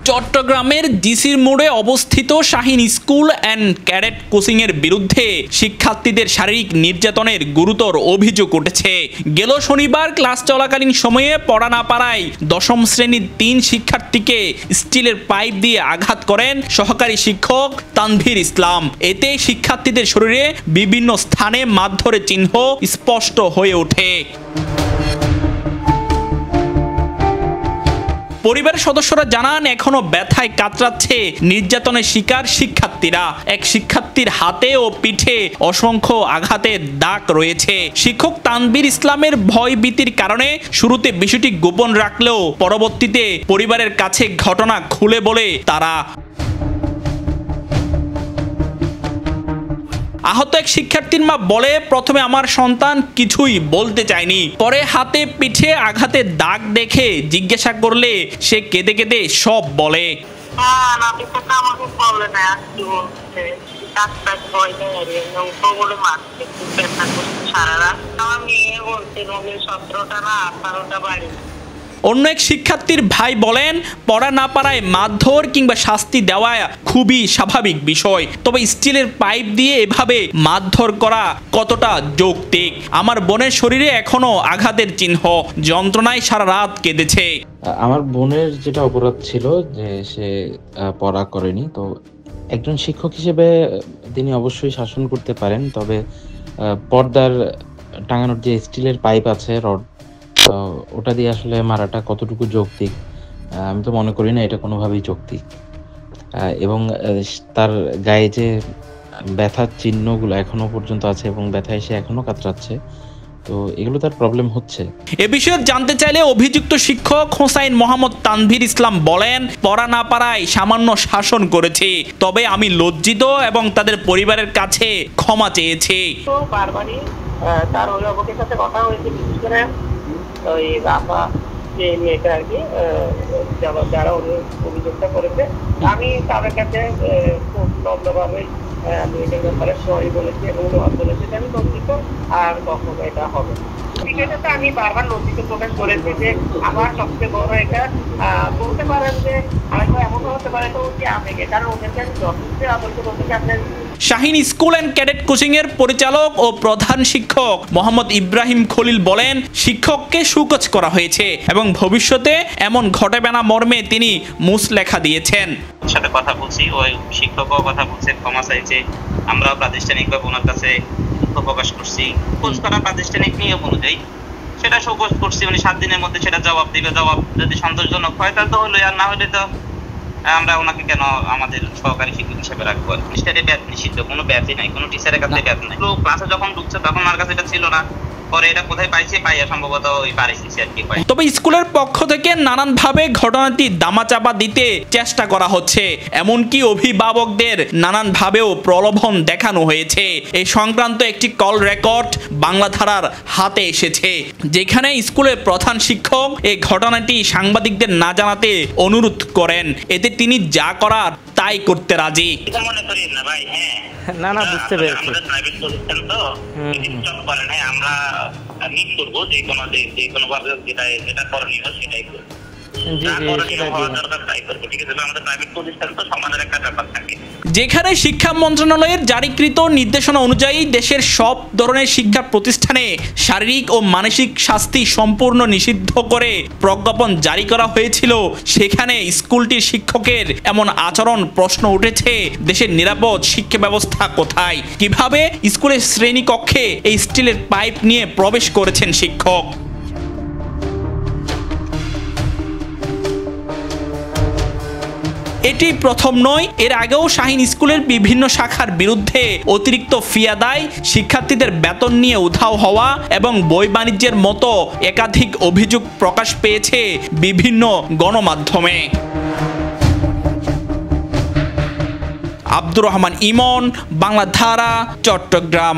চট্টগ্রামের জিসির মোড়ে অবস্থিত শাহীন স্কুল অ্যান্ড ক্যাডেট কোচিংয়ের বিরুদ্ধে শিক্ষার্থীদের শারীরিক নির্যাতনের গুরুতর অভিযোগ উঠেছে। গেল শনিবার ক্লাস চলাকালীন সময়ে পড়া না পারায় দশম শ্রেণীর ৩ শিক্ষার্থীকে স্টিলের পাইপ দিয়ে আঘাত করেন সহকারী শিক্ষক তানভীর ইসলাম। এতে শিক্ষার্থীদের শরীরে বিভিন্ন স্থানে মারধরের চিহ্ন স্পষ্ট হয়ে ওঠে। পরিবারের সদস্যরা জানান, এখনো ব্যথায় কাতরাচ্ছে নির্যাতনের শিকার শিক্ষার্থীরা। এক শিক্ষার্থীর হাতে ও পিঠে অসংখ্য আঘাতের দাগ রয়েছে। শিক্ষক তানভীর ইসলামের ভয়ভীতির কারণে শুরুতে বিষয়টি গোপন রাখলেও পরবর্তীতে পরিবারের কাছে ঘটনা খুলে বলে তারা। আহত এক শিক্ষার্থীর মা বলে, প্রথমে আমার সন্তান কিছুই বলতে চায়নি, পরে হাতে পিঠে আঘাতের দাগ দেখে জিজ্ঞাসা করলে সে কেঁদে কেঁদে সব বলে। অন্য এক শিক্ষার্থীর ভাই বলেন, পড়া না পারায় মারধর কিংবা শাস্তি দেওয়া খুবই স্বাভাবিক বিষয়, তবে স্টিলের পাইপ দিয়ে এভাবে মারধর করা কতটা যৌক্তিক? আমার বোনের শরীরে এখনো আঘাতের চিহ্ন, যন্ত্রণায় সারা রাত কেঁদেছে। আমার বোনের যেটা অপরাধ ছিল যে সে পড়া করেনি, তো একজন শিক্ষক হিসেবে তিনি অবশ্যই শাসন করতে পারেন, তবে পর্দার টাঙানোর যে স্টিলের পাইপ আছে, রড, ওটা দিয়ে আসলে মারাটা কতটুকু যৌক্তিক আমি তো মনে করি না এটা কোনোভাবেই যৌক্তিক। এবং তার গায়ে যে ব্যথার চিহ্নগুলো এখনো পর্যন্ত আছে এবং ব্যথা এসে এখনো কাতরাচ্ছে, তো এগুলো তার প্রবলেম হচ্ছে। এ বিষয়ে জানতে চাইলে অভিযুক্ত শিক্ষক হোসাইন মোহাম্মদ তানভীর ইসলাম বলেন, পড়া না পারায় সামান্য শাসন করেছি, তবে আমি লজ্জিত এবং তাদের পরিবারের কাছে ক্ষমা চেয়েছি। তার অভিভাবকের সাথে কথা হয়েছে, বিশেষ করে ওই বাবা যে মেয়েটা আর কি যারা অভিযোগটা করেছে, আমি তাদের কাছে খুব নম্রভাবে আমি এটার ব্যাপারে সরি বলেছি এবং অনুবাদ বলেছি যে আমি লজ্জিত, আর কখনো এটা হবে। বিষয়টাতে আমি বারবার লজ্জিত প্রকাশ করেছি যে আমার সবচেয়ে বড় এটা বলতে পারেন যে হয়তো এমন হতে পারে তো কি আবেগে, কারণ ওদেরকে আমি যথেষ্ট আদর্শ বলতে আপনার। শাহীন স্কুল অ্যান্ড ক্যাডেট কোচিংয়ের পরিচালক ও প্রধান শিক্ষক মোহাম্মদ ইব্রাহিম খলিল বলেন, শিক্ষককে সুকোচ করা হয়েছে এবং ভবিষ্যতে এমন ঘটবে না মর্মে তিনি মুচলেখা দিয়েছেন। সাথে কথা বলছি, ওই শিক্ষকও কথা বলছে, ক্ষমা চাইছে। আমরাও প্রাতিষ্ঠানিকভাবে ওনার কাছে দুঃখ প্রকাশ করছি। খোঁজ করা প্রাতিষ্ঠানিক নিয়ম অনুযায়ী সেটা শোকজ করছি, উনি 7 দিনের মধ্যে সেটা জবাব দিবে। জবাব যদি সন্তোষজনক হয় তাহলে তো হলো, আর না হলে তো আমরা ওনাকে কেন আমাদের সহকারী শিক্ষক হিসেবে রাখবো? টিচারের ব্যাচ নিষিদ্ধ, কোনো ব্যাচই নাই, কোনো টিচারের কাছে ব্যাচ নাই। ক্লাসে যখন ঢুকছে তখন আমার কাছে এটা ছিল না, পরে এটা কোথায় পাইছে, পাইয়া সম্ভবত ওই পারিছি আর কি। তবে স্কুলের পক্ষ থেকে নানানভাবে ঘটনাটি দামাচাপা দিতে চেষ্টা করা হচ্ছে, এমনকি অভিভাবকদের নানানভাবেও প্রলোভন দেখানো হয়েছে। এই সংক্রান্ত একটি কল রেকর্ড বাংলাধারার হাতে এসেছে, যেখানে স্কুলের প্রধান শিক্ষক এই ঘটনাটি সাংবাদিকদের না জানাতে অনুরোধ করেন, এতে তিনি যা করার তাই করতে রাজি। না না, বুঝতে পেরেছি। আমরা নিজ করবো যে কোনো ভাবে যেটা করণীয় সেটাই করবো। যেখানে শিক্ষা মন্ত্রণালয়ের জারিকৃত নির্দেশনা অনুযায়ী দেশের সব ধরনের শিক্ষা প্রতিষ্ঠানে শারীরিক ও মানসিক শাস্তি সম্পূর্ণ নিষিদ্ধ করে প্রজ্ঞাপন জারি করা হয়েছিল, সেখানে স্কুলটির শিক্ষকের এমন আচরণ প্রশ্ন উঠেছে, দেশের নিরাপদ শিক্ষা ব্যবস্থা কোথায়? কিভাবে স্কুলের শ্রেণীকক্ষে এই স্টিলের পাইপ নিয়ে প্রবেশ করেছেন শিক্ষক? এটি প্রথম নয়, এর আগেও শাহীন স্কুলের বিভিন্ন শাখার বিরুদ্ধে অতিরিক্ত ফি আদায়, শিক্ষার্থীদের বেতন নিয়ে উধাও হওয়া এবং বই বাণিজ্যের মতো একাধিক অভিযোগ প্রকাশ পেয়েছে বিভিন্ন গণমাধ্যমে। আব্দুর রহমান ইমন, বাংলাধারা, চট্টগ্রাম।